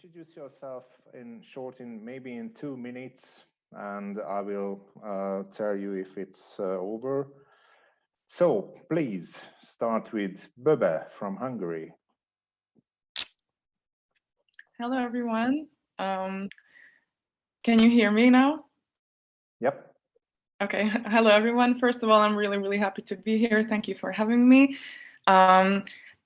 introduce yourself in short, maybe in 2 minutes, and I will tell you if it's over. So please start with Bubba from Hungary. Hello, everyone. Can you hear me now? Yep. Okay. Hello, everyone. First of all, I'm really happy to be here. Thank you for having me.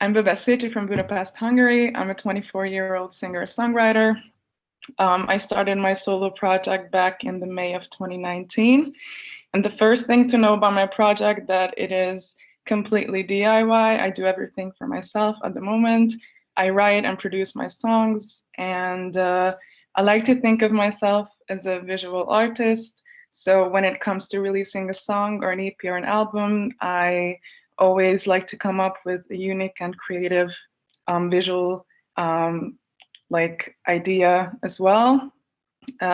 I'm Bubba from Budapest, Hungary. I'm a 24-year-old singer-songwriter. I started my solo project back in the May of 2019. And the first thing to know about my project that it is completely DIY. I do everything for myself at the moment. I write and produce my songs, and I like to think of myself as a visual artist. So when it comes to releasing a song or an EP or an album, I always like to come up with a unique and creative visual idea as well.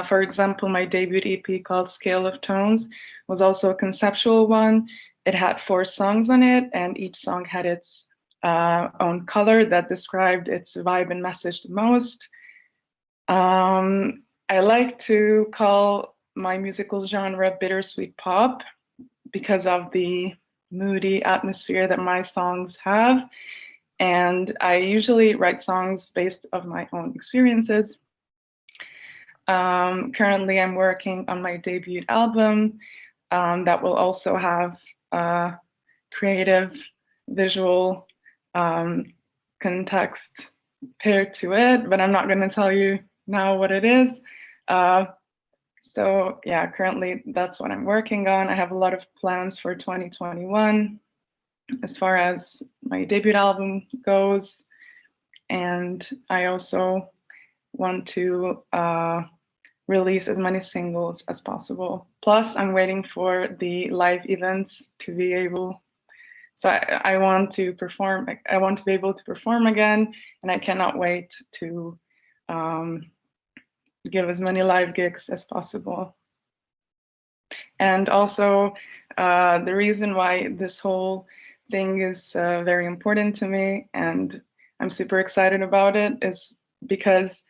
For example, my debut EP called Scale of Tones was also a conceptual one. It had 4 songs on it, and each song had its own color that described its vibe and message the most. I like to call my musical genre bittersweet pop because of the moody atmosphere that my songs have. And I usually write songs based on my own experiences. Currently, I'm working on my debut album that will also have creative visual context paired to it, but I'm not going to tell you now what it is. So yeah, currently that's what I'm working on. I have a lot of plans for 2021 as far as my debut album goes, and I also want to release as many singles as possible. Plus, I'm waiting for the live events to be able. So I want to perform. I want to be able to perform again, and I cannot wait to give as many live gigs as possible. And also, the reason why this whole thing is very important to me, and I'm super excited about it, is because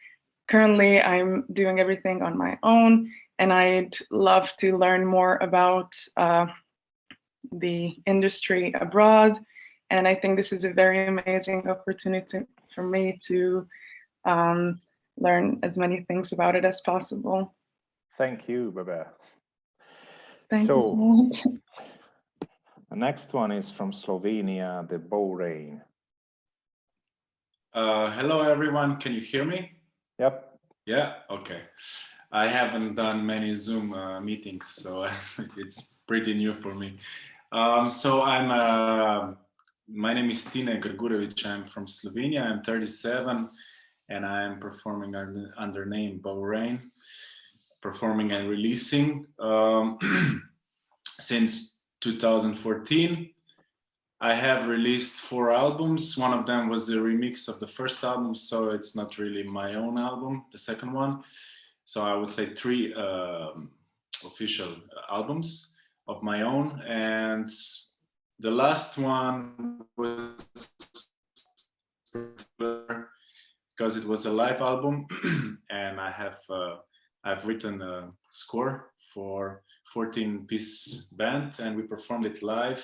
currently I'm doing everything on my own, and I'd love to learn more about the industry abroad. And I think this is a very amazing opportunity for me to learn as many things about it as possible. Thank you, Bubba. Thank you so much. The next one is from Slovenia, the Rain. Hello, everyone. Can you hear me? Yep. Yeah, okay. I haven't done many Zoom meetings, so it's pretty new for me. So my name is Tine Grgurevic. I'm from Slovenia. I'm 37, and I'm performing under name Rain, performing and releasing since 2014. I have released 4 albums. One of them was a remix of the first album, so it's not really my own album, the second one. So I would say 3 official albums of my own. And the last one was because it was a live album, and I've written a score for 14-piece band, and we performed it live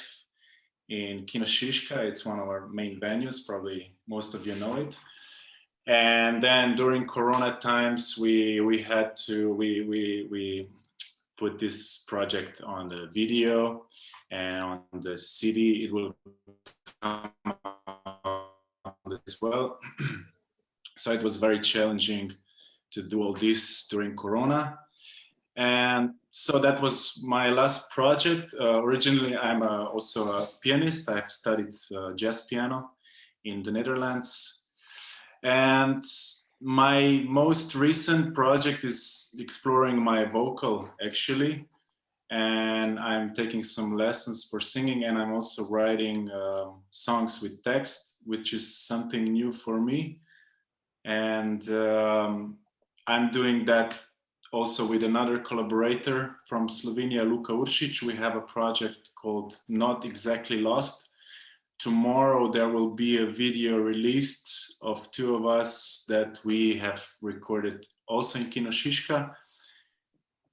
in Kino Šiška. It's one of our main venues, probably most of you know it. And then during Corona times, we put this project on the video and on the CD. It will come out as well. So it was very challenging to do all this during Corona. And so that was my last project. Originally, I'm also a pianist. I've studied jazz piano in the Netherlands. And my most recent project is exploring my vocal, actually. And I'm taking some lessons for singing, and I'm also writing songs with text, which is something new for me. And I'm doing that also with another collaborator from Slovenia, Luka Uršič. We have a project called Not Exactly Lost tomorrow there will be a video released of two of us that we have recorded also in Kino Šiška.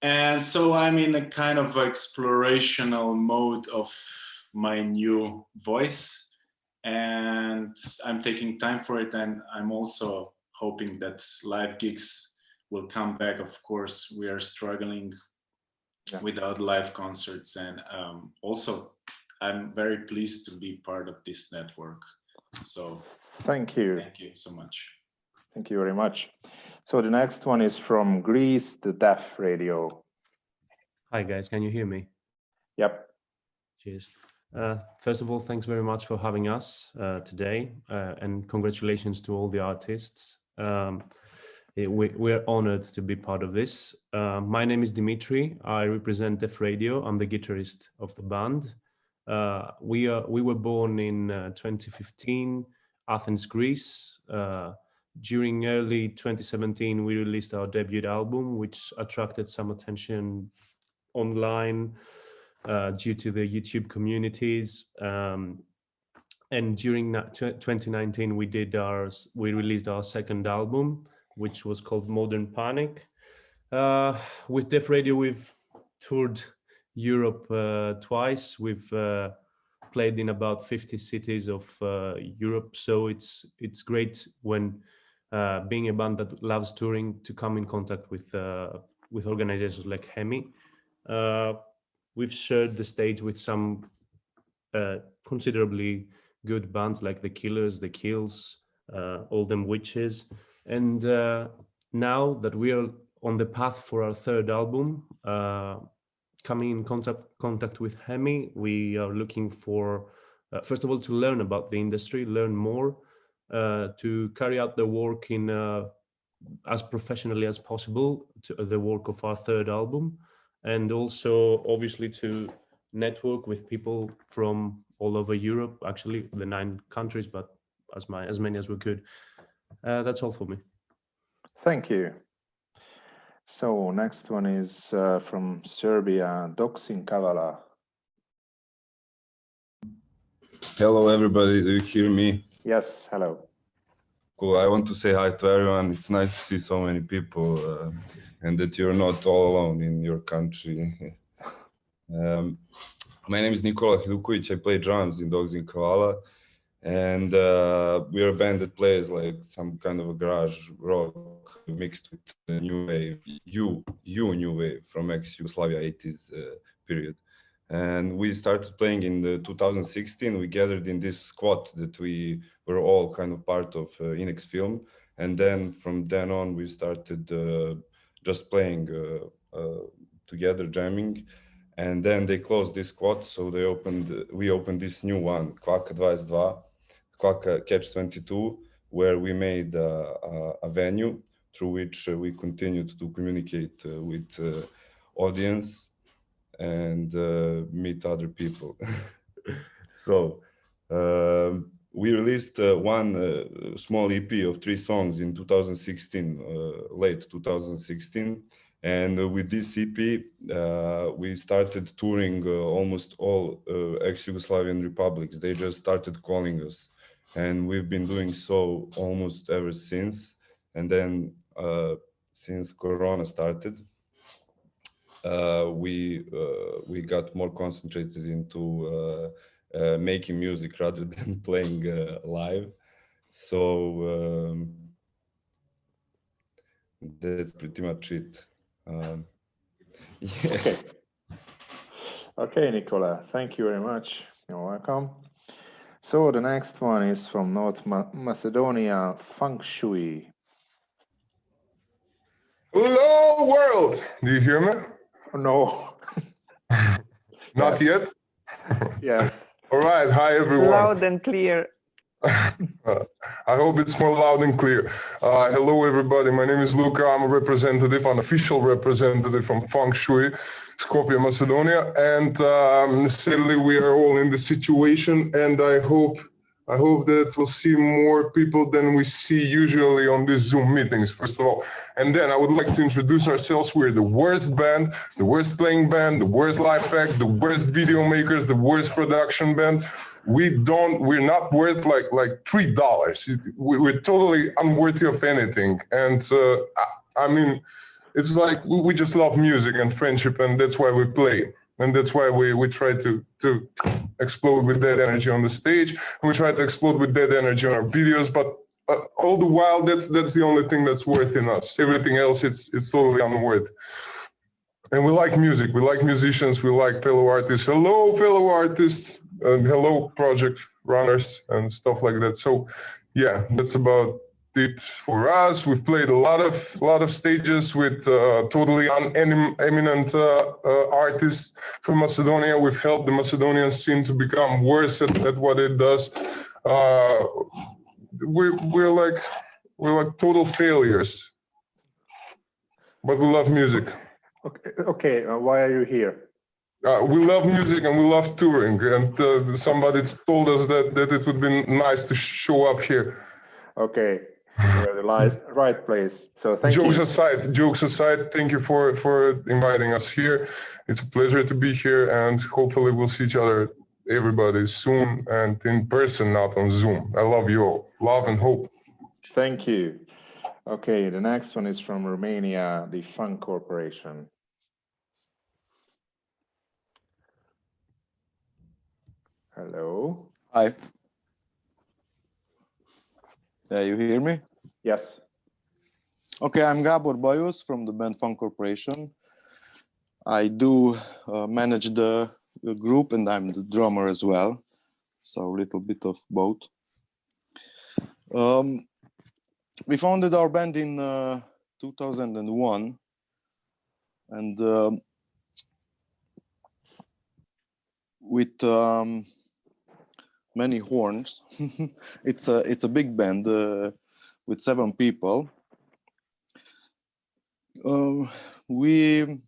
And so I'm in a kind of explorational mode of my new voice, and I'm taking time for it. And I'm also hoping that live gigs will come back. Of course, we are struggling without live concerts. And also, I'm very pleased to be part of this network. So thank you. Thank you so much. Thank you very much. So the next one is from Greece, the Deaf Radio. Hi guys, can you hear me? Yep. Cheers. First of all, thanks very much for having us today, and congratulations to all the artists. We're honored to be part of this. My name is Dimitri. I represent Deaf Radio. I'm the guitarist of the band. We were born in 2015, Athens, Greece. During early 2017, we released our debut album, which attracted some attention online due to the YouTube communities. And during 2019, we released our second album, which was called Modern Panic. With Deaf Radio, we've toured Europe twice. We've played in about 50 cities of Europe. So it's great when being a band that loves touring to come in contact with organizations like HEMI. We've shared the stage with some considerably good bands like The Killers, The Kills, Oldham Witches. And now that we are on the path for our third album, coming in contact with HEMI, we are looking for, first of all, to learn about the industry, learn more, to carry out the work in as professionally as possible, to the work of our third album, and also obviously to network with people from all over Europe, actually the 9 countries, but as many as we could. That's all for me. Thank you. So next one is from Serbia, Doksin Kavala. Hello everybody, do you hear me? Yes, hello. Cool, I want to say hi to everyone. It's nice to see so many people and that you're not all alone in your country. My name is Nicolas Luquitch. I play drums in Doksin Kavala, and we are a band that plays like some kind of a garage rock mixed with the new wave, new wave from ex-Yugoslavia 80s period. And we started playing in 2016. We gathered in this squad that we were all kind of part of Inex Film. And then from then on, we started just playing together, jamming. And then they closed this squad, so we opened this new one, Kvaka 22, Kvaka Catch 22, where we made a venue through which we continued to communicate with audience and meet other people. So we released one small EP of 3 songs in 2016, late 2016. And with this EP, we started touring almost all ex-Yugoslavian republics. They just started calling us. And we've been doing so almost ever since. And then since Corona started, we got more concentrated into making music rather than playing live. So that's pretty much it. Yeah. Okay, Nicola, thank you very much. You're welcome. So the next one is from North Macedonia, Feng Shui. Hello, world! Do you hear me? No. Not yet? Yes. All right, hi everyone. Loud and clear. I hope it's more loud and clear. Hello everybody, my name is Luka. I'm a representative, an official representative from Feng Shui, Skopje, Macedonia. And sadly, we are all in the situation, and I hope that we'll see more people than we see usually on these Zoom meetings, first of all. And then I would like to introduce ourselves. We're the worst band, the worst playing band, the worst live act, the worst video makers, the worst production band. we're not worth like $3. We're totally unworthy of anything. And I mean, it's like we just love music and friendship, and that's why we play. And that's why we try to explode with that energy on the stage. And we try to explode with that energy on our videos, but all the while, that's the only thing that's worth in us. Everything else, it's totally unworth. And we like music, we like musicians, we like fellow artists. Hello, fellow artists, and hello, project runners and stuff like that. So, yeah, that's about it for us. We've played a lot of stages with totally eminent artists from Macedonia. We've helped the Macedonian scene to become worse at what it does. We're like total failures, but we love music. Okay. Why are you here? We love music and we love touring, and somebody told us that it would be nice to show up here. Okay, you're the right place. So thank you. Jokes aside, thank you for inviting us here. It's a pleasure to be here, and hopefully we'll see each other, everybody, soon and in person, not on Zoom. I love you all. Love and hope. Thank you. Okay, the next one is from Romania, the Fun Corporation. Hello. Hi. You hear me? Yes. Okay, I'm Gabor Boyos from the band Fun Corporation. I do manage the group, and I'm the drummer as well. So a little bit of both. We founded our band in 2001, and with many horns. It's a big band with 7 people. We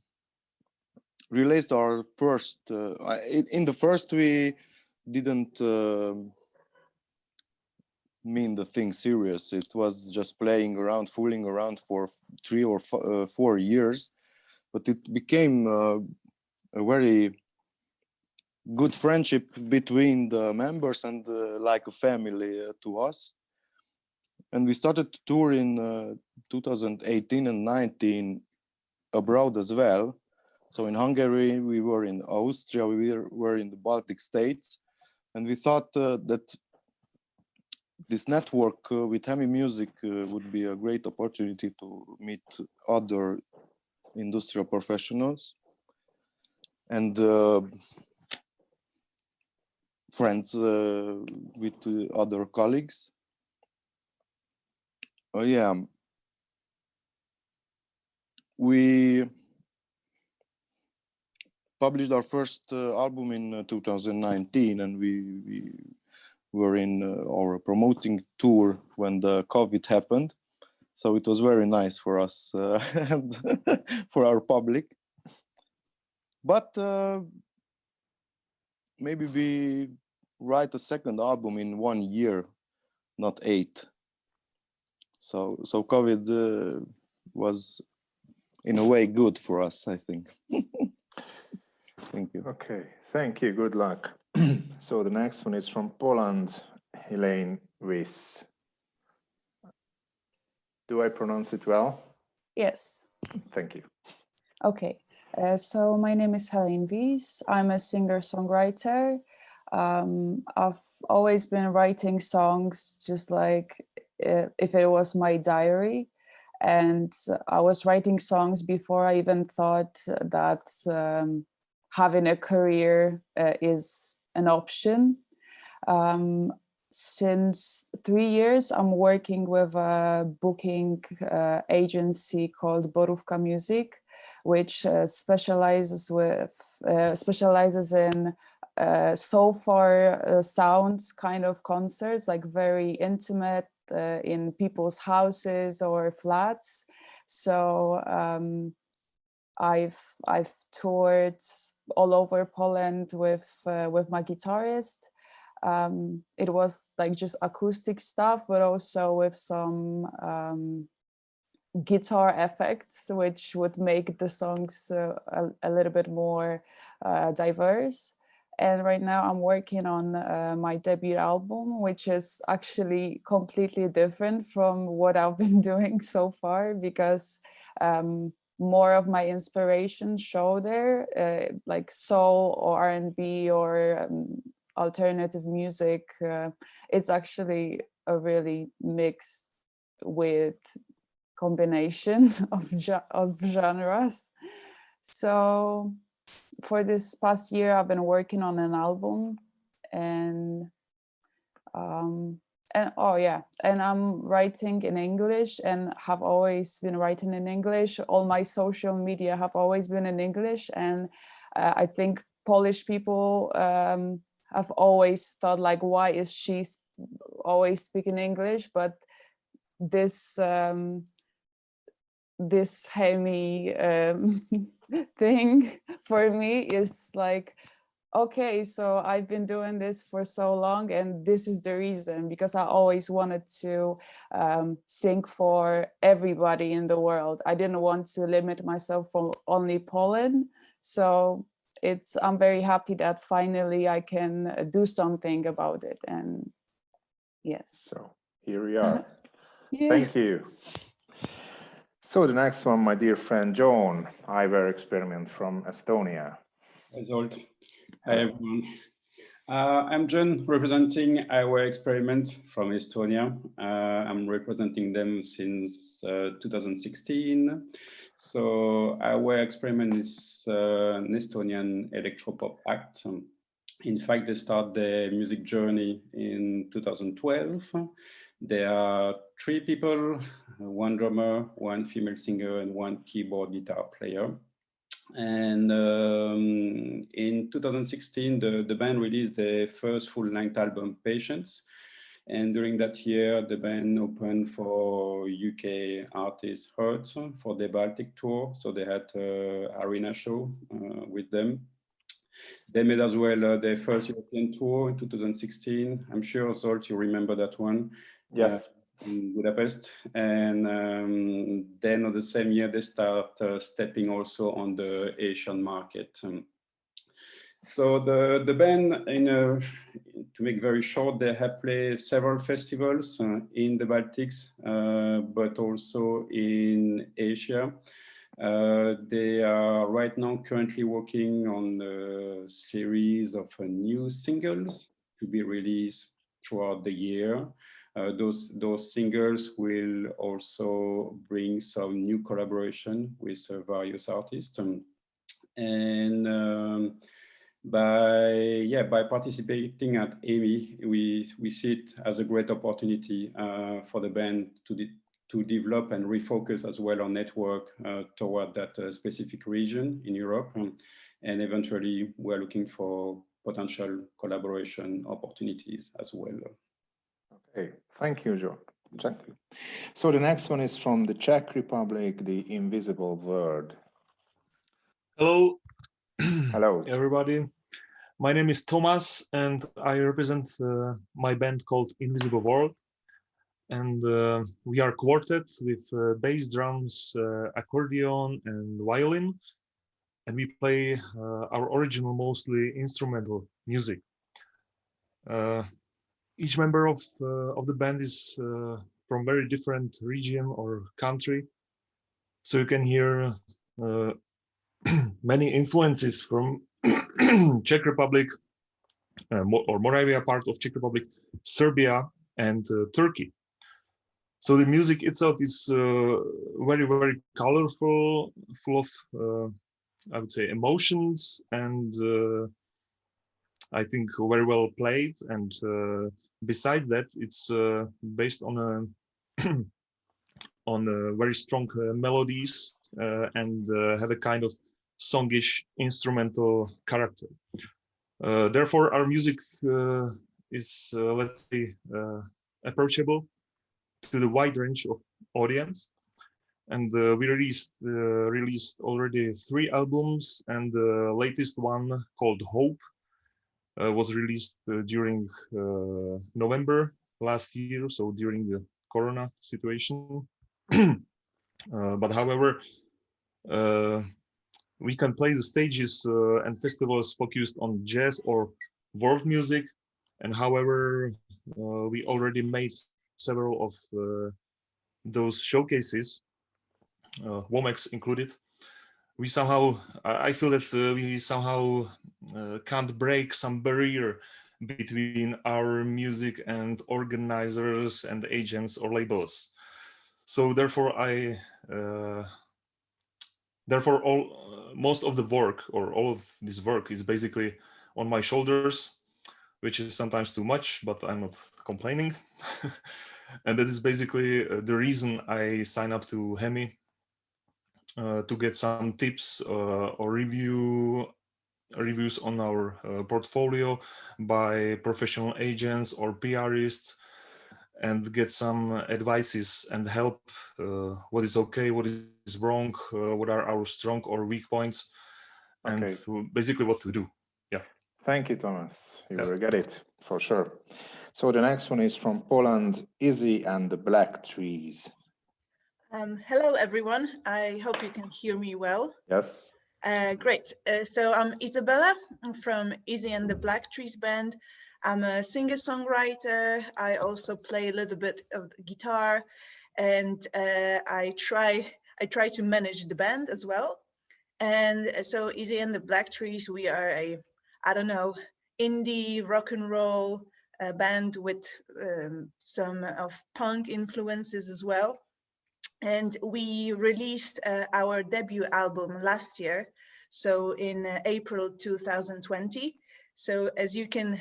released our first. In the first, we didn't mean the thing serious. It was just playing around, fooling around for 3 or 4 years, but it became a very good friendship between the members and like a family to us. And we started to tour in 2018 and 19 abroad as well. So in Hungary, we were in Austria, we were in the Baltic states, and we thought that this network with HEMI Music would be a great opportunity to meet other industrial professionals and friends with other colleagues. Yeah, we published our first album in 2019, and we were in our promoting tour when the COVID happened. So it was very nice for us and for our public. But maybe we write a second album in 1 year, not 8. So COVID was in a way good for us, I think. Thank you. Okay, thank you. Good luck. So the next one is from Poland, Helene Vice. Do I pronounce it well? Yes. Thank you. Okay. So my name is Helene Vice. I'm a singer-songwriter. I've always been writing songs just like if it was my diary. And I was writing songs before I even thought that having a career is an option. Since 3 years, I'm working with a booking agency called Borówka Music, which specializes in so far sounds kind of concerts, like very intimate in people's houses or flats. So I've toured all over Poland with my guitarist. It was like just acoustic stuff, but also with some guitar effects, which would make the songs a little bit more diverse. And right now I'm working on my debut album, which is actually completely different from what I've been doing so far, because more of my inspiration show there, like soul or R&B or alternative music. It's actually a really mixed with combination of genres. So for this past year, I've been working on an album, and oh yeah, and I'm writing in English and have always been writing in English. All my social media have always been in English, and I think Polish people have always thought like, why is she always speaking English? But this this HEMI thing for me is like, okay, so I've been doing this for so long, and this is the reason, because I always wanted to sing for everybody in the world. I didn't want to limit myself for only Poland. So I'm very happy that finally I can do something about it. And yes. So here we are. Yeah. Thank you. So the next one, my dear friend John, Iver experiment from Estonia. Result. Hi everyone. I'm John, representing Iver experiment from Estonia. I'm representing them since 2016. So Iver experiment is an Estonian electropop act. In fact, they start their music journey in 2012. There are 3 people, 1 drummer, 1 female singer, and 1 keyboard guitar player. And in 2016, the band released their first full-length album, Patience. And during that year, the band opened for UK artist Hertz for their Baltic tour. So they had an arena show with them. They made as well their first European tour in 2016. I'm sure, Zolt, you remember that one. Yes. In Budapest. And then on the same year, they start stepping also on the Asian market. So the band, to make very short, they have played several festivals in the Baltics, but also in Asia. They are right now currently working on a series of new singles to be released throughout the year. Those singles will also bring some new collaboration with various artists. By participating at HEMI, we see it as a great opportunity for the band to develop and refocus as well on network toward that specific region in Europe. And eventually, we're looking for potential collaboration opportunities as well. Okay, thank you, John. Thank you. So the next one is from the Czech Republic, the Invisible Word. Hello. Hello. Everybody. My name is Thomas, and I represent my band called Invisible World. And we are a quartet with bass, drums, accordion, and violin. And we play our original, mostly instrumental music. Each member of the band is from very different region or country. So you can hear many influences from Czech Republic, or Moravia part of Czech Republic, Serbia, and Turkey. So the music itself is very, very colorful, full of, I would say, emotions, and I think very well played. And besides that, it's based on very strong melodies and have a kind of songish instrumental character. Therefore, our music is, let's say, approachable to the wide range of audience. And we released already 3 albums, and the latest one called Hope was released during November last year, so during the Corona situation. But however, we can play the stages and festivals focused on jazz or world music. And however, we already made several of those showcases, WOMEX included. We somehow, I feel that we somehow can't break some barrier between our music and organizers and agents or labels. So therefore, most of the work, or all of this work, is basically on my shoulders, which is sometimes too much, but I'm not complaining. And that is basically the reason I sign up to HEMI, to get some tips or reviews on our portfolio by professional agents or PRists, and get some advices and help what is okay, what is wrong, what are our strong or weak points, and basically what to do. Yeah. Thank you, Thomas. You will get it for sure. So the next one is from Poland, Izzy and the Black Trees. Hello, everyone. I hope you can hear me well. Yes. Great. So I'm Isabella. I'm from Izzy and the Black Trees band. I'm a singer-songwriter. I also play a little bit of the guitar, and I try to manage the band as well. And so Izzy and the Black Trees, we are a, I don't know, indie rock and roll band with some of punk influences as well. And we released our debut album last year, so in April 2020. So as you can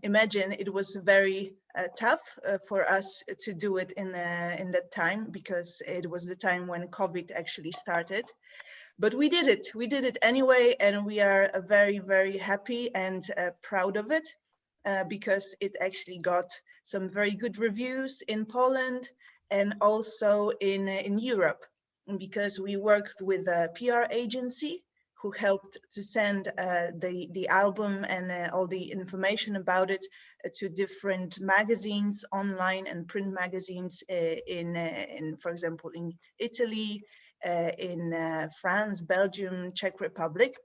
imagine, it was very tough for us to do it in that time, because it was the time when COVID actually started. But we did it. We did it anyway, and we are very, very happy and proud of it, because it actually got some very good reviews in Poland and also in Europe, because we worked with a PR agency who helped to send the album and all the information about it to different magazines, online and print magazines in for example, in Italy, in France, Belgium, Czech Republic.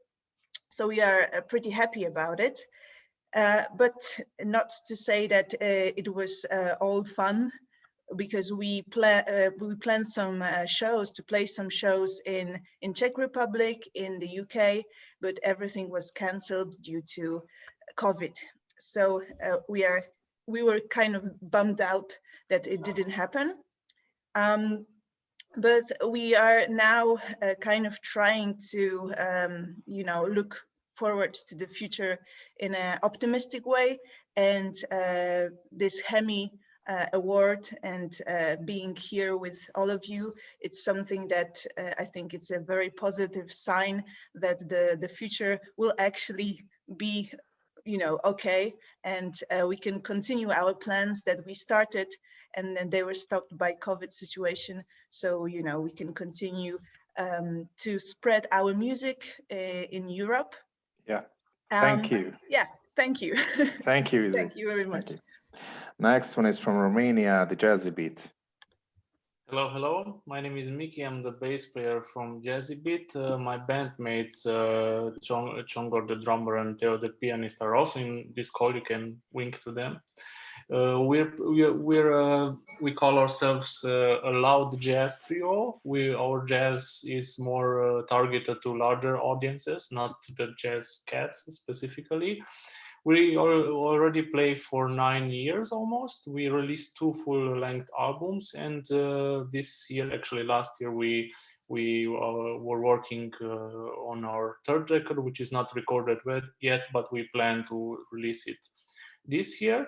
So we are pretty happy about it. But not to say that it was all fun, because we planned some shows, to play some shows in Czech Republic, in the UK, but everything was cancelled due to COVID. So we were kind of bummed out that it didn't happen. But we are now kind of trying to, look forward to the future in an optimistic way. And this HEMI award and being here with all of you, it's something that I think it's a very positive sign that the future will actually be, okay, and we can continue our plans that we started and then they were stopped by COVID situation. So, we can continue to spread our music in Europe. Yeah, thank you. Yeah, thank you. Thank you, Izzy. Thank you very much. Next one is from Romania, the Jazzy Beat. Hello, hello. My name is Miki. I'm the bass player from Jazzy Beat. My bandmates, Chongor the drummer and Theo the pianist, are also in this call. You can wink to them. We call ourselves a loud jazz trio. Our jazz is more targeted to larger audiences, not to the jazz cats specifically. We already play for 9 years almost. We released 2 full-length albums, and this year, actually last year, we were working on our 3rd record, which is not recorded yet, but we plan to release it this year.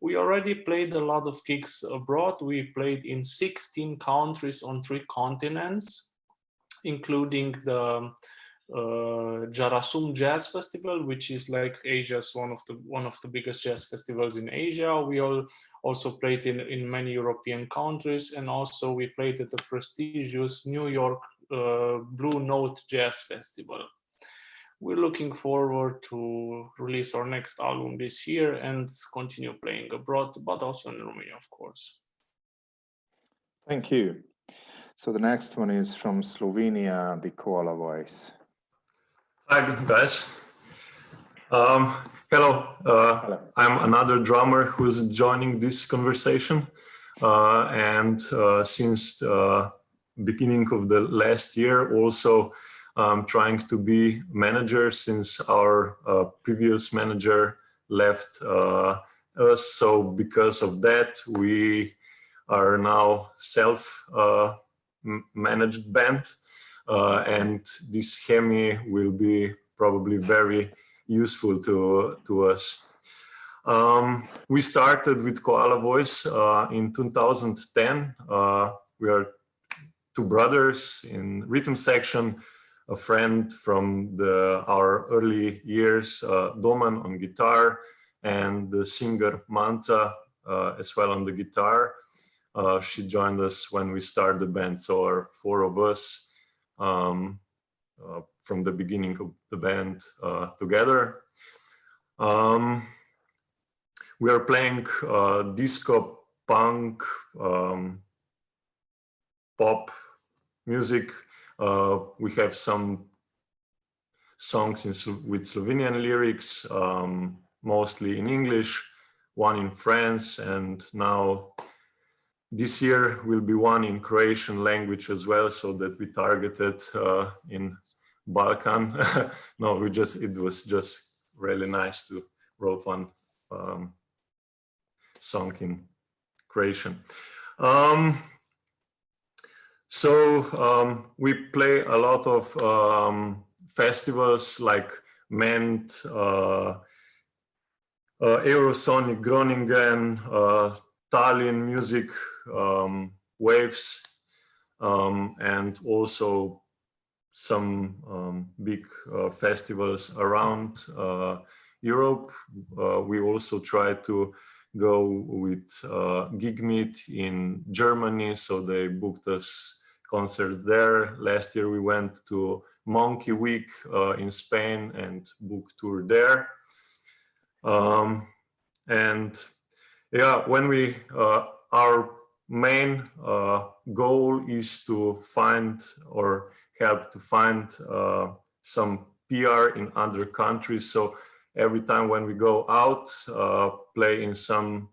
We already played a lot of gigs abroad. We played in 16 countries on 3 continents, including the Jarasum Jazz Festival, which is like Asia's one of the biggest jazz festivals in Asia. We also played in many European countries, and also we played at the prestigious New York Blue Note Jazz Festival. We're looking forward to release our next album this year and continue playing abroad, but also in Romania, of course. Thank you. So the next one is from Slovenia, the Koala Voice. Hi guys. Hello. Hello. I'm another drummer who's joining this conversation, and since beginning of the last year, also trying to be manager since our previous manager left us. So because of that, we are now self-managed band. And this HEMI will be probably very useful to us. We started with Koala Voice in 2010. We are two brothers in rhythm section, a friend from our early years, Doman on guitar, and the singer Manta as well on the guitar. She joined us when we started the band, so our four of us from the beginning of the band together. We are playing disco, punk, pop music. We have some songs with Slovenian lyrics, mostly in English, one in France, and now this year will be one in Croatian language as well, so that we targeted in Balkan. No, it was just really nice to wrote one song in Croatian. We play a lot of festivals like Ment, Eurosonic Groningen, Tallinn Music Waves, and also some big festivals around Europe. We also try to go with Gig Meet in Germany, so they booked us concerts there. Last year we went to Monkey Week in Spain and booked tour there. And yeah, when we our main goal is to find or help to find some PR in other countries. So every time when we go out, play in some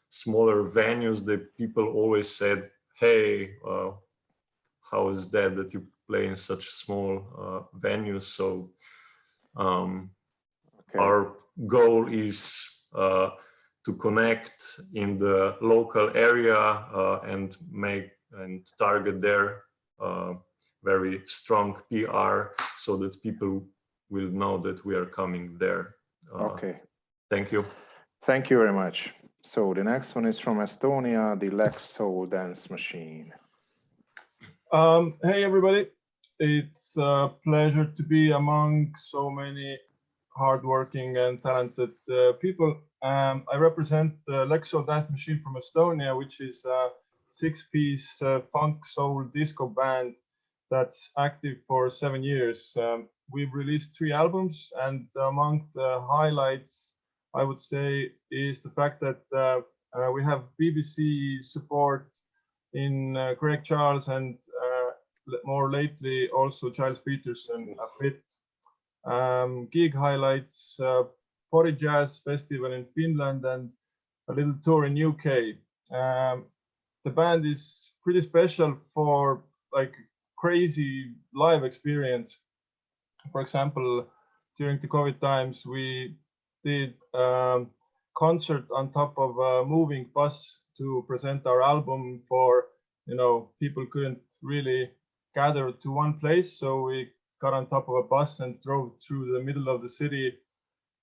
smaller venues, the people always said, "Hey, how is that you play in such small venues?" So our goal is to connect in the local area and target their very strong PR so that people will know that we are coming there. Okay. Thank you. Thank you very much. So the next one is from Estonia, the Lex Soul Dance Machine. Hey everybody, it's a pleasure to be among so many hardworking and talented people. I represent the Lex Soul Dance Machine from Estonia, which is a 6-piece funk soul disco band that's active for 7 years. We've released 3 albums, and among the highlights, I would say, is the fact that we have BBC support in Greg Charles and more lately also Giles Peterson a bit. Gig highlights, Pori Jazz Festival in Finland and a little tour in UK. The band is pretty special for like crazy live experience. For example, during the COVID times, we did a concert on top of a moving bus to present our album for, people couldn't really gather to one place. So we got on top of a bus and drove through the middle of the city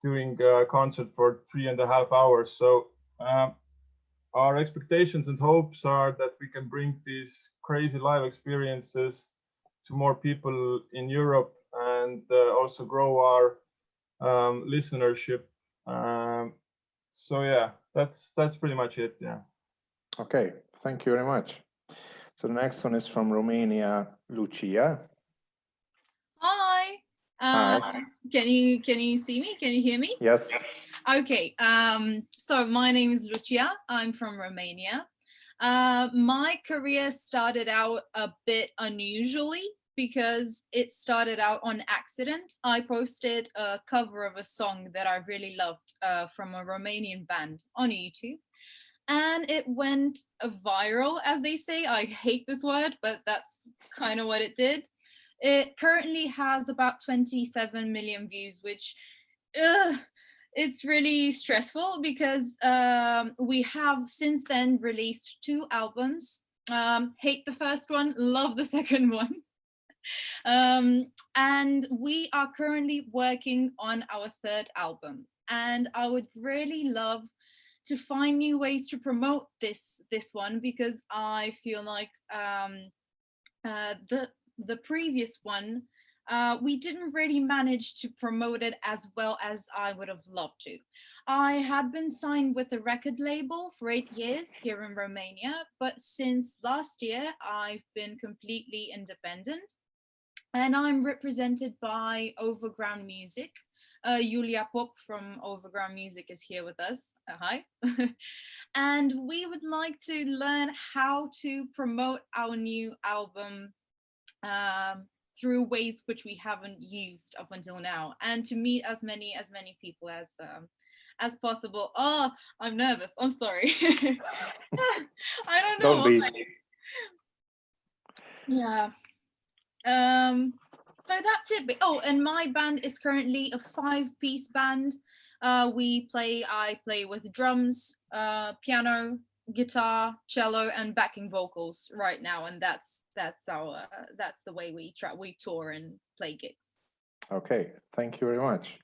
doing a concert for 3.5 hours. So our expectations and hopes are that we can bring these crazy live experiences to more people in Europe and also grow our listenership. So yeah, that's pretty much it. Yeah. Okay, thank you very much. So the next one is from Romania, Lucia. Hi. Hi. Can you see me? Can you hear me? Yes. Okay. So my name is Lucia. I'm from Romania. My career started out a bit unusually because it started out on accident. I posted a cover of a song that I really loved from a Romanian band on YouTube. And it went viral, as they say. I hate this word, but that's kind of what it did. It currently has about 27 million views, which it's really stressful because we have since then released 2 albums. Hate the first one, love the second one. And we are currently working on our 3rd album. And I would really love to find new ways to promote this one, because I feel like the previous one, we didn't really manage to promote it as well as I would have loved to. I had been signed with a record label for 8 years here in Romania, but since last year I've been completely independent, and I'm represented by Overground Music. Julia Pullup from Overground Music is here with us. Hi. And we would like to learn how to promote our new album through ways which we haven't used up until now, and to meet as many people as possible. Oh, I'm nervous. I'm sorry. I don't know. Don't be. Yeah. So that's it. Oh, and my band is currently a 5-piece band. I play with drums, piano, guitar, cello, and backing vocals right now, and that's the way we tour and play gigs. Okay, thank you very much.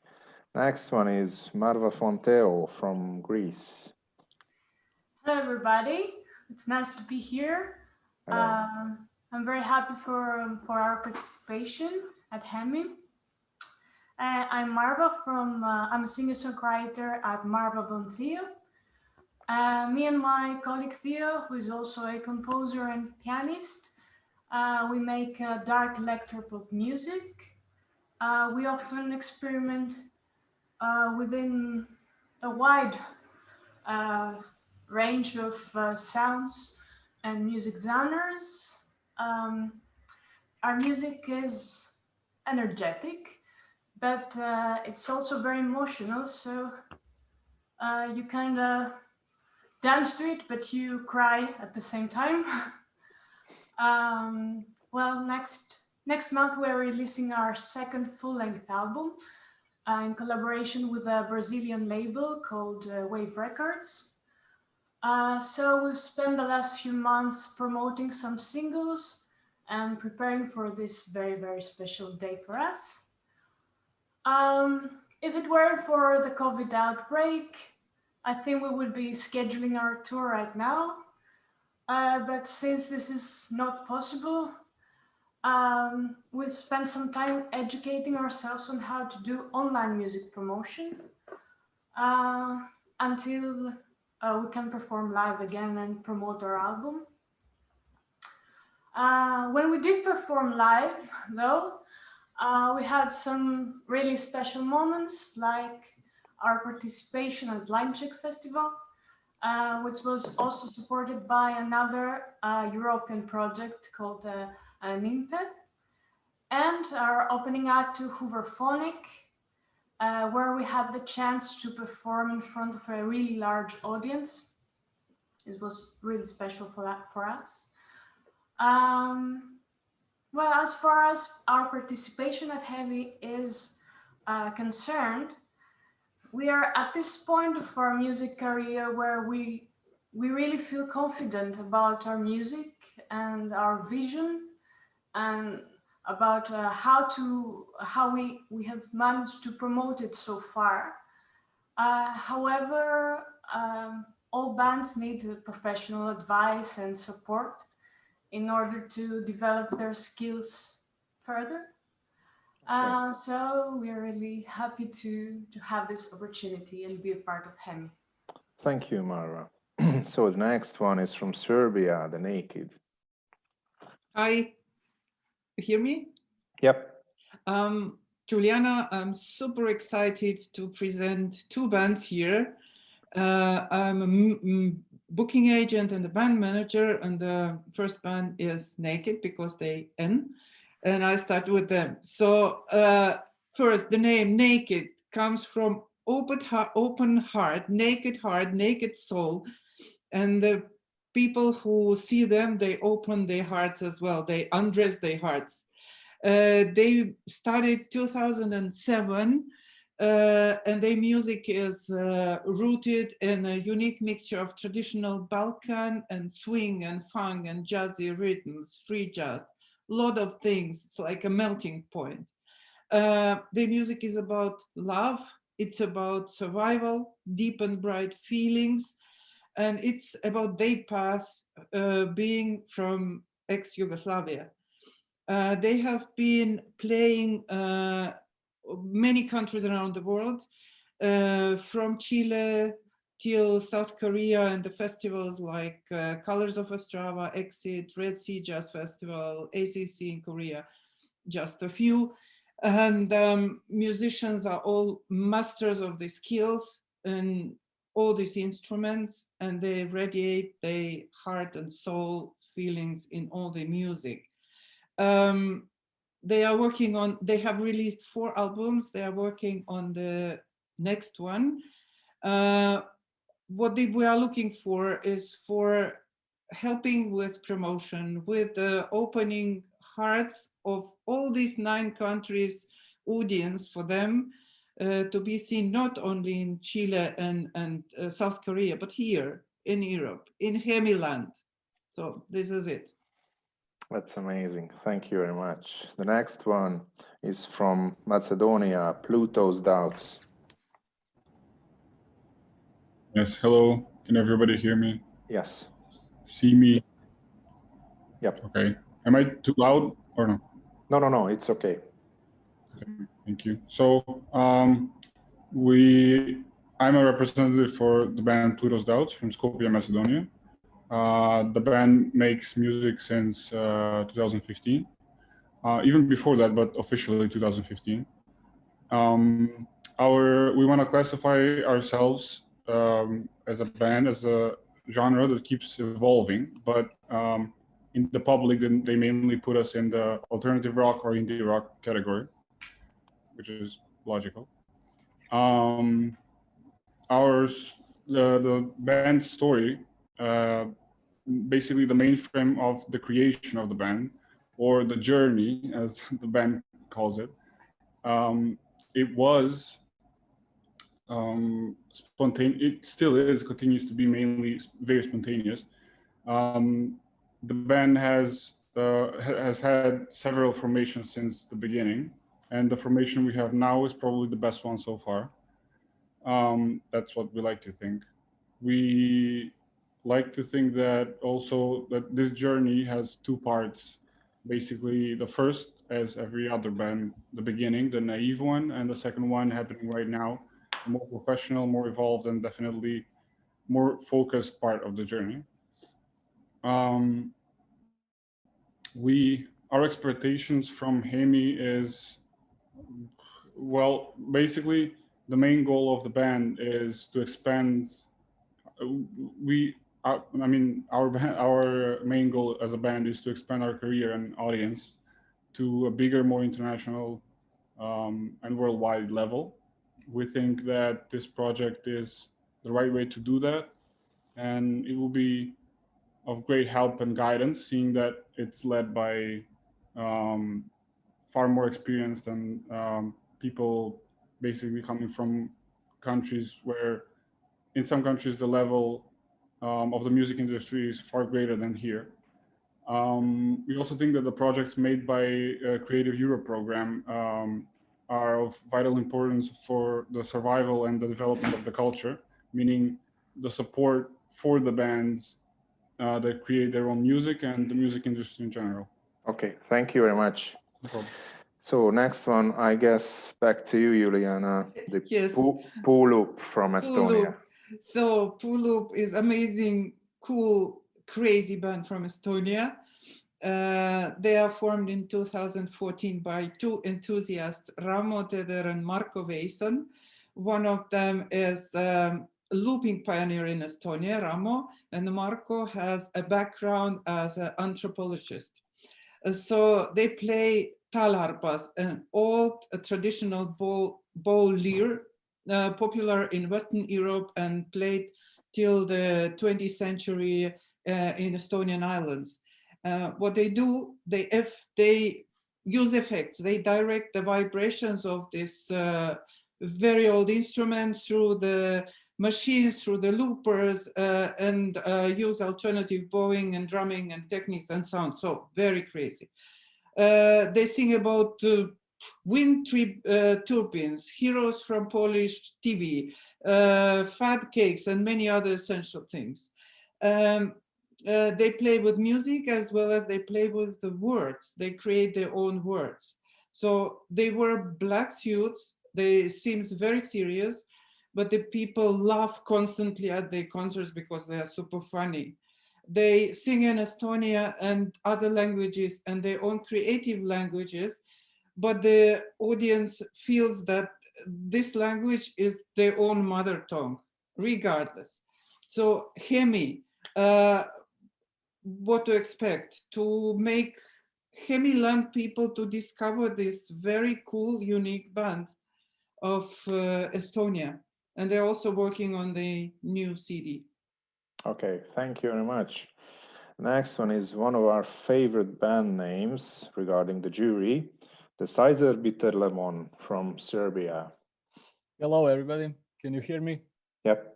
Next one is Marva Fonteo from Greece. Hello, everybody. It's nice to be here. I'm very happy for our participation at HEMI. I'm Marva I'm a singer-songwriter at Marva Fonteo. Me and my colleague Theo, who is also a composer and pianist, we make dark electropop music. We often experiment within a wide range of sounds and music genres. Our music is energetic, but it's also very emotional, so you kind of dance to it, but you cry at the same time. Well, next month we're releasing our 2nd full-length album in collaboration with a Brazilian label called Wave Records. So we've spent the last few months promoting some singles and preparing for this very, very special day for us. If it weren't for the COVID outbreak, I think we would be scheduling our tour right now. But since this is not possible, we spent some time educating ourselves on how to do online music promotion until we can perform live again and promote our album. When we did perform live, though, we had some really special moments, like our participation at Blind Check Festival, which was also supported by another European project called NIMPE, and our opening act to Hooverphonic, where we had the chance to perform in front of a really large audience. It was really special for us. Well, as far as our participation at HEMI is concerned, we are at this point of our music career where we really feel confident about our music and our vision, and about how we have managed to promote it so far. However, all bands need professional advice and support in order to develop their skills further. So we're really happy to have this opportunity and be a part of HEMI. Thank you, Marva. So the next one is from Serbia, The Naked. Hi, you hear me? Yep. Juliana, I'm super excited to present 2 bands here. I'm a booking agent and a band manager, and the first band is Naked because they N. and I start with them. So first, the name Naked comes from open heart, naked soul, and the people who see them, they open their hearts as well. They undress their hearts. They started 2007, and their music is rooted in a unique mixture of traditional Balkan and swing and funk and jazzy rhythms, free jazz, a lot of things. It's like a melting point. Their music is about love. It's about survival, deep and bright feelings, and it's about their path being from ex-Yugoslavia. They have been playing many countries around the world, from Chile till South Korea, and the festivals like Colors of Ostrava, Exit, Red Sea Jazz Festival, ACC in Korea, just a few. And musicians are all masters of the skills and all these instruments, and they radiate their heart and soul feelings in all the music. They are working on, they have released 4 albums. They are working on the next one. What we are looking for is for helping with promotion, with the opening hearts of all these 9 countries, audience for them to be seen not only in Chile and South Korea, but here in Europe, in HEMI land. So this is it. That's amazing. Thank you very much. The next one is from Macedonia, Pluto's Doubts. Yes, hello. Can everybody hear me? Yes. See me? Yep. Okay. Am I too loud or no? No, it's okay. Okay, thank you. So I'm a representative for the band Pluto's Doubts from Skopje, Macedonia. The band makes music since 2015, even before that, but officially 2015. We want to classify ourselves as a band, as a genre that keeps evolving, but in the public, they mainly put us in the alternative rock or indie rock category, which is logical. The band's story, basically the mainframe of the creation of the band, or the journey, as the band calls it, it was spontaneous. It still is, continues to be mainly very spontaneous. The band has had several formations since the beginning, and the formation we have now is probably the best one so far. That's what we like to think. We like to think that also that this journey has 2 parts. Basically, the first, as every other band, the beginning, the naive one, and the second one happening right now, a more professional, more evolved, and definitely more focused part of the journey. Our expectations from HEMI is, well, basically the main goal of the band is to expand. Our main goal as a band is to expand our career and audience to a bigger, more international and worldwide level. We think that this project is the right way to do that, and it will be of great help and guidance, seeing that it's led by far more experienced and people basically coming from countries where, in some countries, the level of the music industry is far greater than here. We also think that the projects made by Creative Europe program are of vital importance for the survival and the development of the culture, meaning the support for the bands that create their own music and the music industry in general. Okay, thank you very much. No problem. So next one, I guess, back to you, Juliana. The Yes. Pullup from Estonia. So Pullup is amazing, cool, crazy band from Estonia. They are formed in 2014 by 2 enthusiasts, Ramo Teder and Marko Veison. One of them is looping pioneer in Estonia, Ramo, and Marko has a background as an anthropologist. So they play talharpas, an old traditional bowl lyre, popular in Western Europe and played till the 20th century in Estonian islands. What they do, they use effects. They direct the vibrations of this very old instrument through the machines, through the loopers, and use alternative bowing and drumming and techniques and sound. So very crazy. They sing about wind turbines, heroes from Polish TV, fat cakes, and many other essential things. They play with music as well as they play with the words. They create their own words. So they wear black suits. They seem very serious, but the people laugh constantly at their concerts because they are super funny. They sing in Estonia and other languages and their own creative languages, but the audience feels that this language is their own mother tongue, regardless. So HEMI, what to expect? To make HEMI land people to discover this very cool, unique band of Estonia. And they're also working on the new CD. Okay, thank you very much. Next one is one of our favorite band names regarding the jury, the Sizer Bitter Lemon from Serbia. Hello, everybody. Can you hear me? Yep.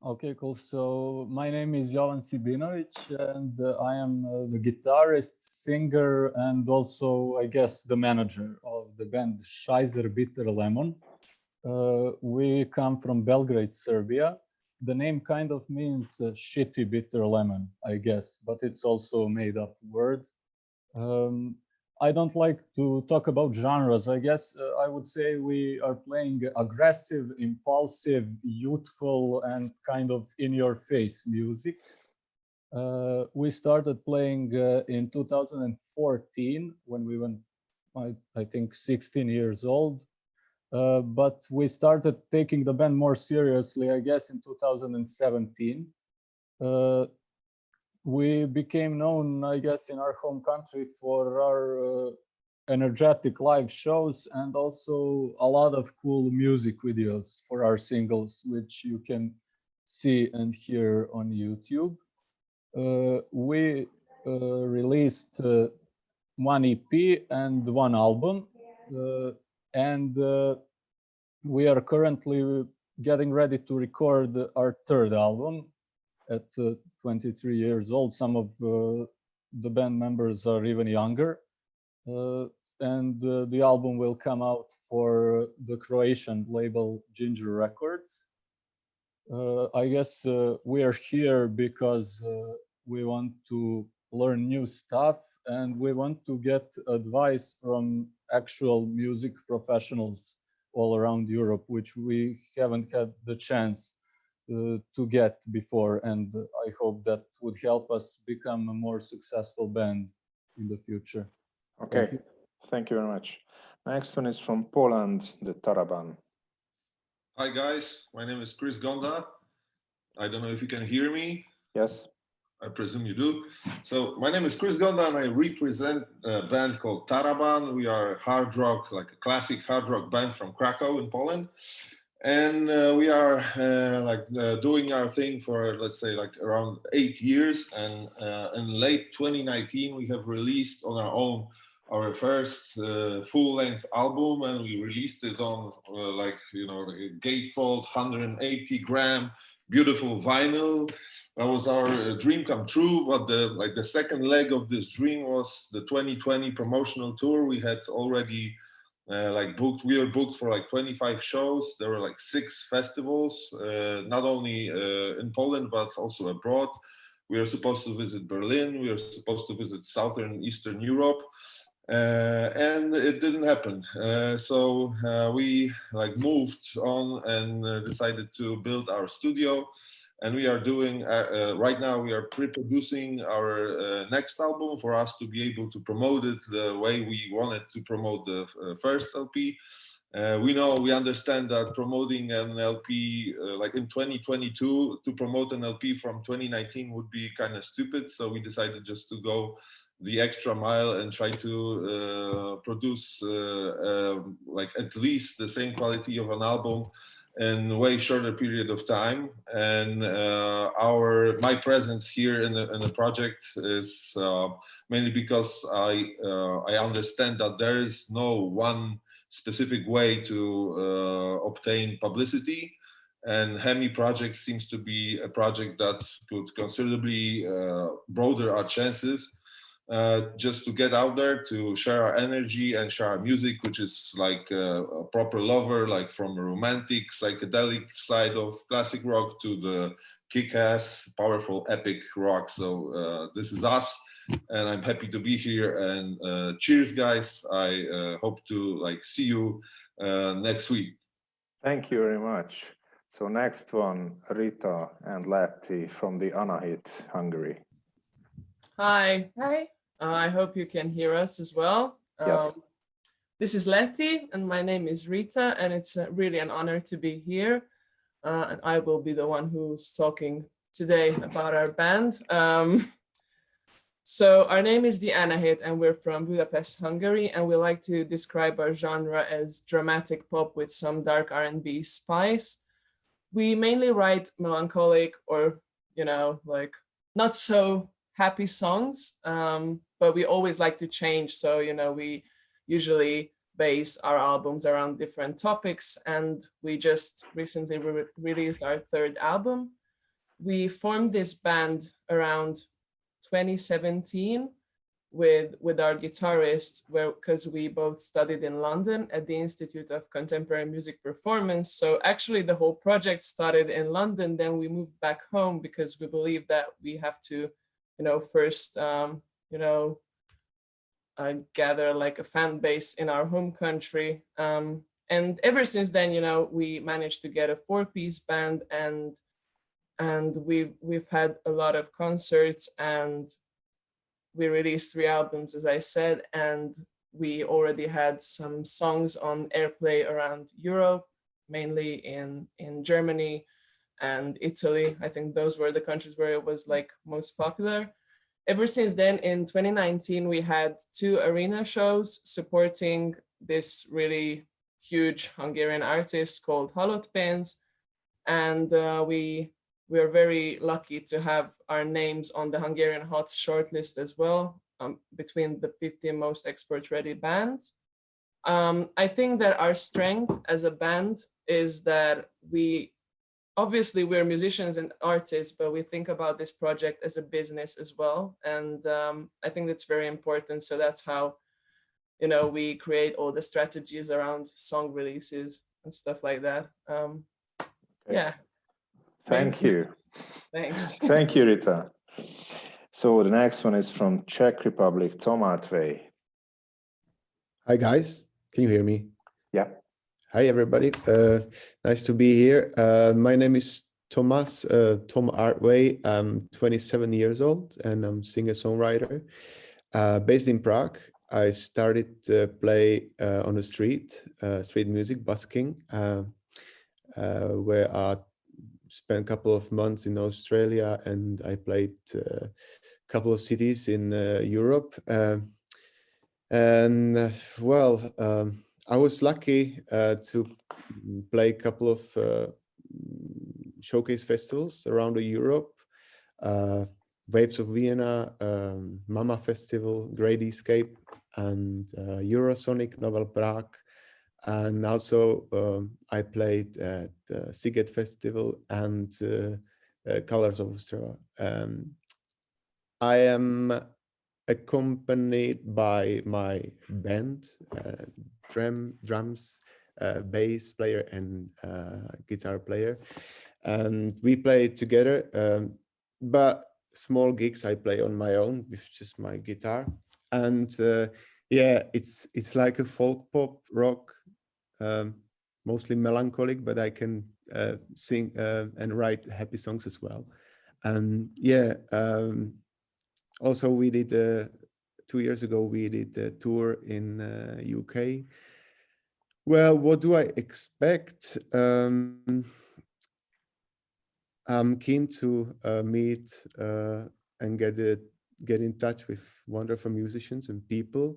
Okay, cool. So my name is Jovan Sibinovic, and I am the guitarist, singer, and also, I guess, the manager of the band Sizer Bitter Lemon. We come from Belgrade, Serbia. The name kind of means shitty bitter lemon, I guess, but it's also a made-up word. I don't like to talk about genres. I guess I would say we are playing aggressive, impulsive, youthful, and kind of in-your-face music. We started playing in 2014 when we were, I think, 16 years old. But we started taking the band more seriously, I guess, in 2017. We became known, I guess, in our home country for our energetic live shows and also a lot of cool music videos for our singles, which you can see and hear on YouTube. We released one EP and one album. And we are currently getting ready to record our third album at 23 years old. Some of the band members are even younger. And the album will come out for the Croatian label Ginger Records. I guess we are here because we want to learn new stuff and we want to get advice from actual music professionals all around Europe, which we haven't had the chance to get before. And I hope that would help us become a more successful band in the future. Okay, thank you very much. Next one is from Poland, the Taraban. Hi guys, my name is Chris Gonda. I don't know if you can hear me. Yes. I presume you do. So my name is Chris Gonda and I represent a band called Taraban. We are hard rock, like a classic hard rock band from Krakow in Poland. And we are doing our thing for, let's say, like around 8 years. And in late 2019, we have released on our own our first full-length album, and we released it on like a gatefold 180-gram beautiful vinyl. That was our dream come true. But the second leg of this dream was the 2020 promotional tour. We had already booked. We were booked for like 25 shows. There were like 6 festivals, not only in Poland but also abroad. We are supposed to visit Berlin. We are supposed to visit Southern and Eastern Europe. And it didn't happen. So we moved on and decided to build our studio. And we are doing, right now we are pre-producing our next album for us to be able to promote it the way we wanted to promote the first LP. We understand that promoting an LP like in 2022 to promote an LP from 2019 would be kind of stupid. So we decided just to go the extra mile and try to produce like at least the same quality of an album in a way shorter period of time. And my presence here in the project is mainly because I understand that there is no one specific way to obtain publicity. And HEMI project seems to be a project that could considerably broaden our chances just to get out there, to share our energy and share our music, which is like a proper lover, like from a romantic, psychedelic side of classic rock to the kick-ass, powerful, epic rock. So this is us, and I'm happy to be here. And cheers, guys! I hope to see you next week. Thank you very much. So next one, Rita and Letty from the Anahit, Hungary. Hi. Hi. I hope you can hear us as well. Yes. This is Letty and my name is Rita, and it's really an honor to be here. And I will be the one who's talking today about our band. So our name is the Anahit and we're from Budapest, Hungary, and we like to describe our genre as dramatic pop with some dark R&B spice. We mainly write melancholic or, like not so happy songs, but we always like to change. So, we usually base our albums around different topics, and we just recently released our third album. We formed this band around 2017 with our guitarist, because we both studied in London at the Institute of Contemporary Music Performance. So actually the whole project started in London, then we moved back home because we believe that we have to, first, gather like a fan base in our home country. And ever since then, we managed to get a 4-piece band, and we've had a lot of concerts, and we released 3 albums, as I said, and we already had some songs on airplay around Europe, mainly in Germany and Italy. I think those were the countries where it was like most popular. Ever since then, in 2019, we had 2 arena shows supporting this really huge Hungarian artist called Halott Pénz, and we are very lucky to have our names on the Hungarian HOTS shortlist as well, between the 50 most export-ready bands. I think that our strength as a band is that obviously we're musicians and artists, but we think about this project as a business as well. And I think that's very important. So that's how, we create all the strategies around song releases and stuff like that. Yeah. Thank you. Thanks. Thank you, Rita. So the next one is from Czech Republic, Tom Artvey. Hi, guys. Can you hear me? Yeah. Hi, everybody. Nice to be here. My name is Thomas, Tom Artvey. I'm 27 years old and I'm singer-songwriter. Based in Prague. I started to play on the street music, busking, where I spent a couple of months in Australia, and I played a couple of cities in Europe. I was lucky to play a couple of showcase festivals around Europe, Waves of Vienna, Mama Festival, Great Escape, and Eurosonic Novel Prague. And also I played at Sziget Festival and Colors of Austria. I am accompanied by my band, drums, bass player and guitar player. And we play together, but small gigs I play on my own with just my guitar. And yeah, it's like a folk pop rock, mostly melancholic, but I can sing and write happy songs as well. And yeah, also we did 2 years ago we did a tour in UK. Well, what do I expect? I'm keen to meet and get get in touch with wonderful musicians and people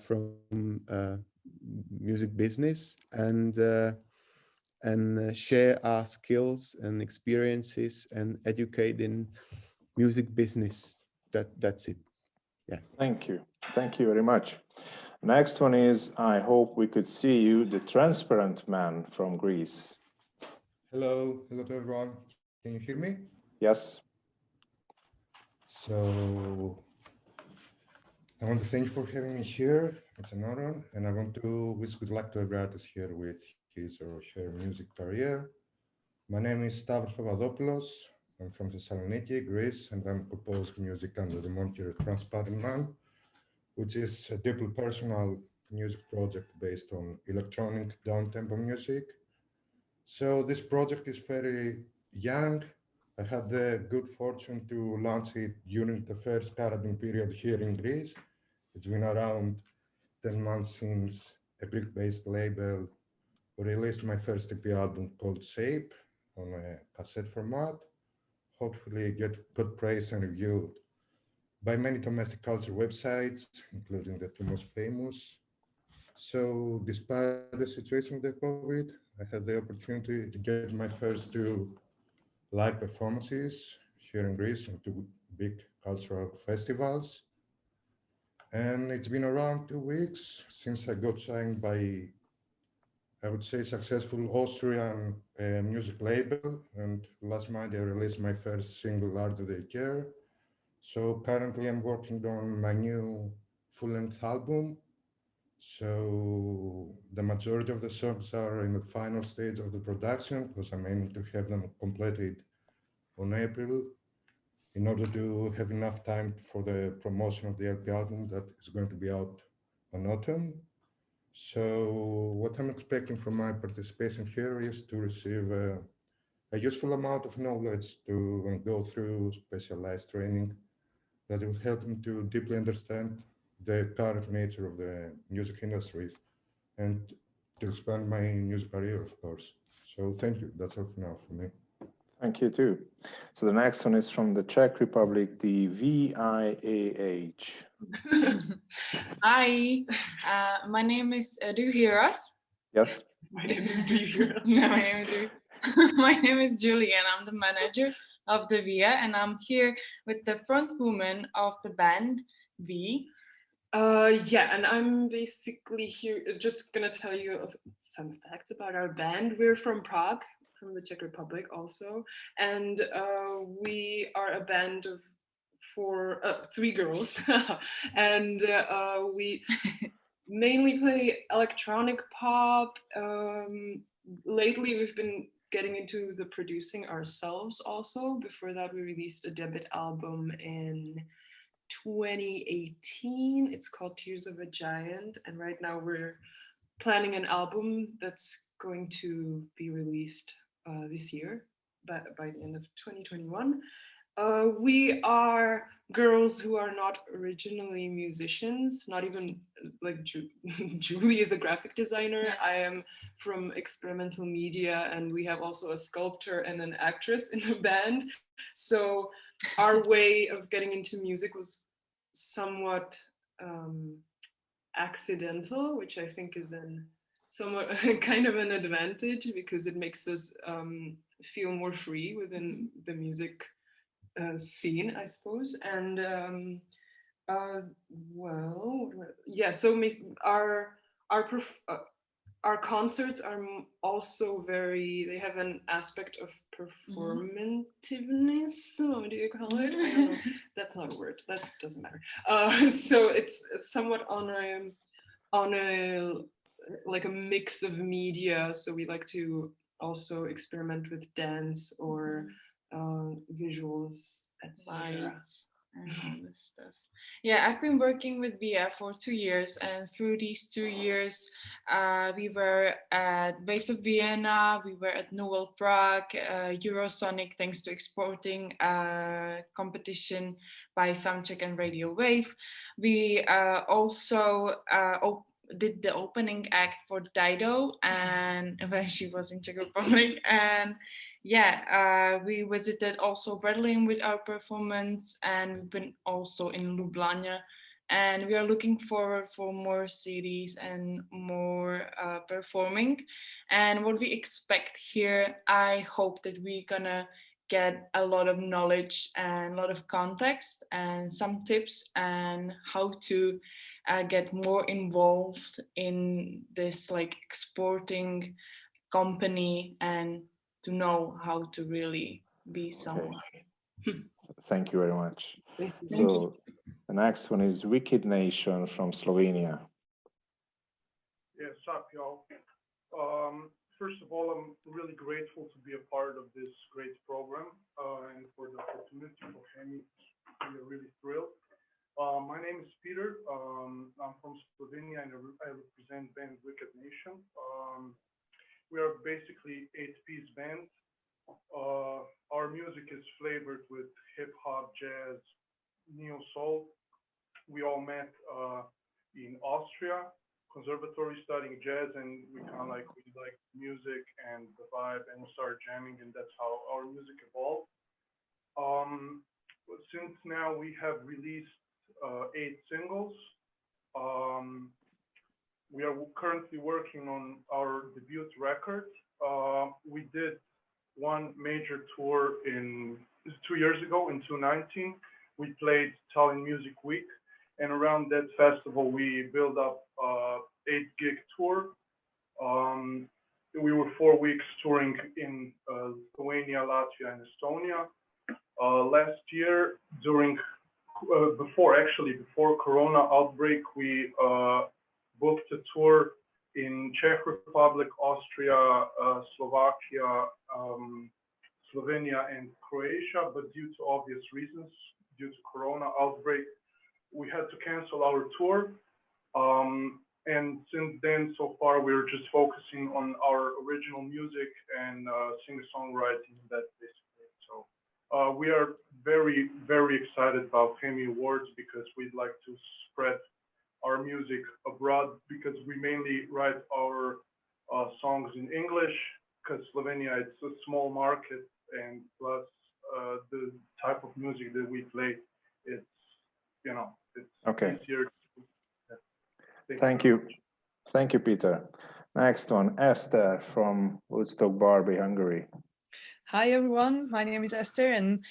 from music business and share our skills and experiences and educate in music business. That's it. Yeah. Thank you. Thank you very much. Next one is, I hope we could see you, the transparent man from Greece. Hello to everyone. Can you hear me? Yes. So I want to thank you for having me here. It's an honor, and I want to wish good luck to every artist here with his or her music career. My name is Stavros Papadopoulos. I'm from Thessaloniki, Greece, and I'm composing music under the moniker Transparent Man, which is a deeply personal music project based on electronic down-tempo music. So this project is very young. I had the good fortune to launch it during the first quarantine period here in Greece. It's been around 10 months since a Greek-based label released my first EP album called Shape on a cassette format. Hopefully get good praise and reviewed by many domestic culture websites, including the two most famous. So despite the situation with the COVID, I had the opportunity to get my first two live performances here in Greece and two big cultural festivals. And it's been around 2 weeks since I got signed by, I would say, successful Austrian music label. And last month I released my first single, Art of the Care. So currently I'm working on my new full-length album. So the majority of the songs are in the final stage of the production because I'm aiming to have them completed on April in order to have enough time for the promotion of the LP album that is going to be out on autumn. So what I'm expecting from my participation here is to receive a useful amount of knowledge to go through specialized training that will help me to deeply understand the current nature of the music industry and to expand my music career, of course. So thank you. That's all for now for me. Thank you too. So the next one is from the Czech Republic, the VIAH. Hi, my name is, do you hear us? Yes. My name is, do you hear us? No, my name is Julie and I'm the manager of the VIA and I'm here with the front woman of the band, V. Yeah, and I'm basically here just gonna tell you some facts about our band. We're from Prague, from the Czech Republic also, and we are a band of three girls, and we mainly play electronic pop. Lately, we've been getting into the producing ourselves also. Before that, we released a debut album in 2018. It's called Tears of a Giant, and right now we're planning an album that's going to be released this year, by the end of 2021. We are girls who are not originally musicians, not even like Julie is a graphic designer. Yeah. I am from experimental media, and we have also a sculptor and an actress in the band. So our way of getting into music was somewhat accidental, which I think is somewhat kind of an advantage because it makes us feel more free within the music scene, I suppose. And well, yeah. So our concerts are also they have an aspect of performativeness. What do you call it? I don't know. That's not a word. That doesn't matter. So it's somewhat on a like a mix of media. So we like to also experiment with dance or visuals, etc. And all this stuff. Yeah, I've been working with VIA for 2 years, and through these 2 years, we were at Waves of Vienna, we were at Noel Prague, Eurosonic, thanks to exporting competition by Soundcheck and Radio Wave. We also did the opening act for Dido, and when she was in Czech Republic, and Yeah, we visited also Berlin with our performance, and we've been also in Ljubljana, and we are looking forward for more cities and more performing. And what we expect here, I hope that we're gonna get a lot of knowledge and a lot of context and some tips and how to get more involved in this like exporting company and to know how to really be someone. Thank you very much. Thank you. So the next one is Wicked Nation from Slovenia. Yes, up, y'all. First of all, I'm really grateful to be a part of this great program and for the opportunity for HEMI. We are really thrilled. My name is Peter. I'm from Slovenia and I represent band Wicked Nation. We are basically 8-piece band. Our music is flavored with hip hop, jazz, neo soul. We all met in Austria, conservatory studying jazz, and we kind of like music and the vibe, and we started jamming, and that's how our music evolved. Since now we have released 8 singles. We are currently working on our debut record. We did one major tour 2 years ago in 2019. We played Tallinn Music Week, and around that festival we built up 8-gig tour. We were 4 weeks touring in Slovenia, Latvia, and Estonia. Last year, before Corona outbreak, we booked a tour in Czech Republic, Austria, Slovakia, Slovenia, and Croatia, but due to obvious reasons, due to Corona outbreak, we had to cancel our tour. And since then, so far, we're just focusing on our original music and singer-songwriting, that basically. So we are very, very excited about HEMI Awards because we'd like to spread our music abroad, because we mainly write our songs in English, because Slovenia, it's a small market, and plus the type of music that we play, it's, you know, it's Okay. easier. Thank you. Thank you, Peter. Next one, Esther from Woodstock Barbie, Hungary. Hi everyone, my name is Esther and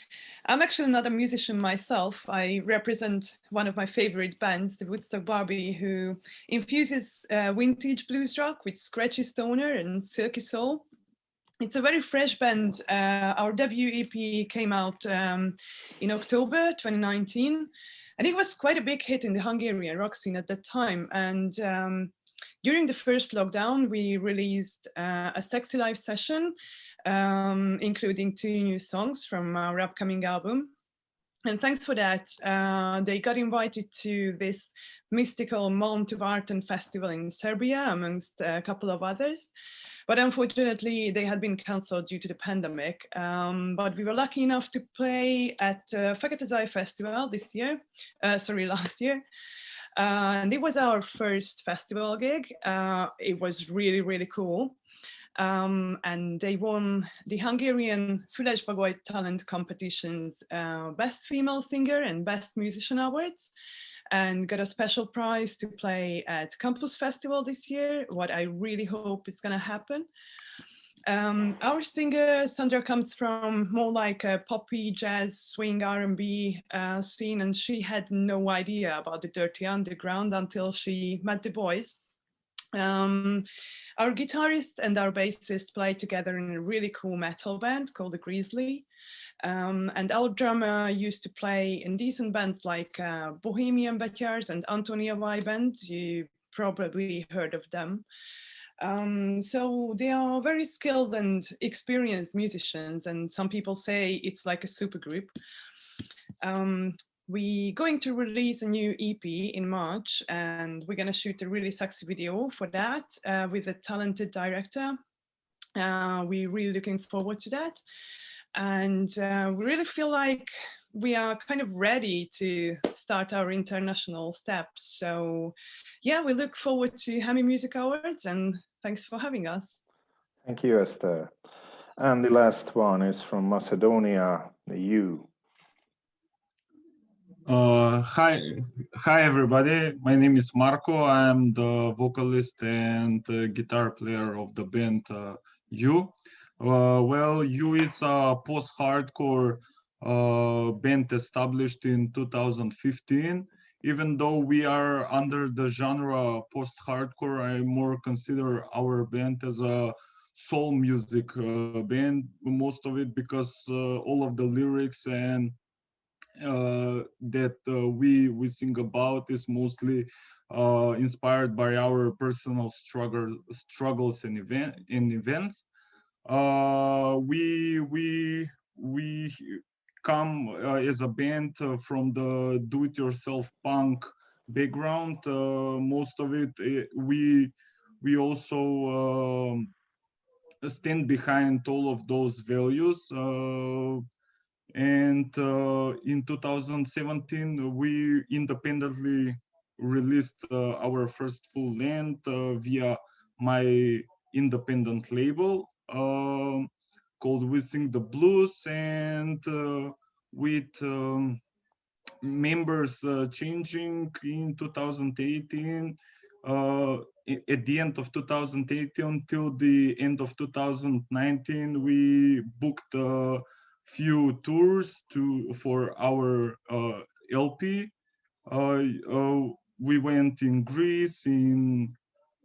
I'm actually not a musician myself. I represent one of my favorite bands, the Woodstock Barbie, who infuses vintage blues rock with scratchy stoner and silky soul. It's a very fresh band. Our debut EP came out in October 2019, and it was quite a big hit in the Hungarian rock scene at that time. And during the first lockdown, we released a Sexy Live session, including 2 new songs from our upcoming album. And thanks for that, they got invited to this mystical Mount of Arten festival in Serbia, amongst a couple of others. But unfortunately, they had been cancelled due to the pandemic. But we were lucky enough to play at Fekete Festival last year. And it was our first festival gig. It was really, really cool. And they won the Hungarian Fülesbagoly Talent Competition's Best Female Singer and Best Musician Awards, and got a special prize to play at Campus Festival this year, what I really hope is going to happen. Our singer, Sandra, comes from more like a poppy, jazz, swing, R&B scene, and she had no idea about the dirty underground until she met the boys. Our guitarist and our bassist play together in a really cool metal band called the Grizzly. And our drummer used to play in decent bands like Bohemian Betyars and Antonia Y Band. You probably heard of them. So they are very skilled and experienced musicians, and some people say it's like a supergroup. We're going to release a new EP in March, and we're going to shoot a really sexy video for that with a talented director. We're really looking forward to that. And we really feel like we are kind of ready to start our international steps. So yeah, we look forward to HEMI Music Awards, and thanks for having us. Thank you, Esther. And the last one is from Macedonia, you. Hi everybody. My name is Marco. I'm the vocalist and guitar player of the band You. Well, You is a post-hardcore band established in 2015. Even though we are under the genre post-hardcore, I more consider our band as a soul music band. Most of it because all of the lyrics and that we sing about is mostly inspired by our personal struggles and events. We come as a band from the do-it-yourself punk background. Most of it we also stand behind all of those values. And in 2017, we independently released our first full length via my independent label called We Sing the Blues, and with members changing in 2018, at the end of 2018 until the end of 2019, we booked few tours for our LP. We went in Greece, in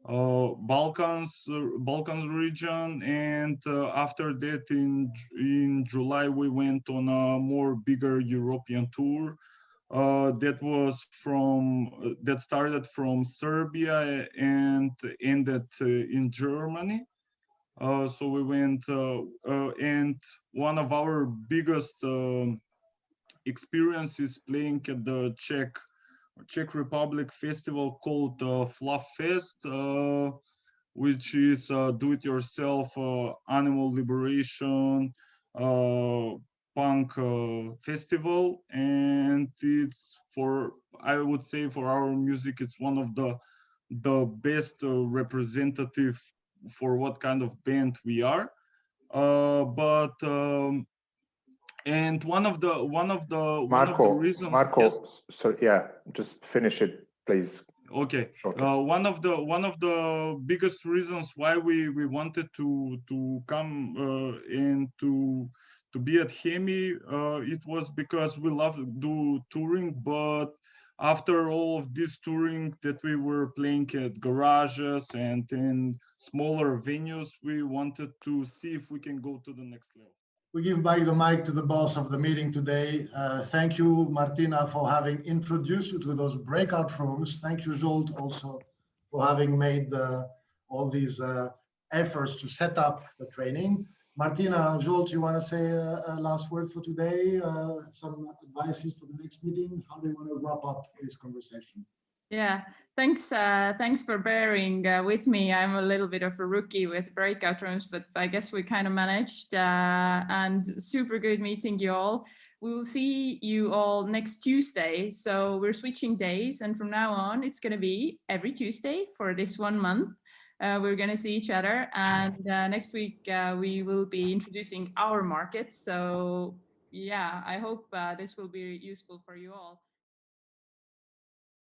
Balkans region, and after that in July we went on a more bigger European tour. That started from Serbia and ended in Germany. So we went, and one of our biggest experiences playing at the Czech Republic festival called Fluff Fest, which is do-it-yourself animal liberation punk festival, and it's I would say for our music, it's one of the best representative for what kind of band we are. And one of the reasons. Marco, yes? so yeah, just finish it, please. Okay. One of the biggest reasons why we wanted to come and to be at HEMI, it was because we love to do touring, but after all of this touring that we were playing at garages and in smaller venues, we wanted to see if we can go to the next level. We give back the mic to the boss of the meeting today. Thank you, Martina, for having introduced you to those breakout rooms. Thank you, Zsolt, also for having made all these efforts to set up the training. Martina, Zsolt, you want to say a last word for today? Some advices for the next meeting? How do you want to wrap up this conversation? Yeah, thanks for bearing with me. I'm a little bit of a rookie with breakout rooms, but I guess we kind of managed, and super good meeting you all. We will see you all next Tuesday. So we're switching days, and from now on, it's going to be every Tuesday for this 1 month. We're going to see each other, and next week we will be introducing our market. So yeah, I hope this will be useful for you all.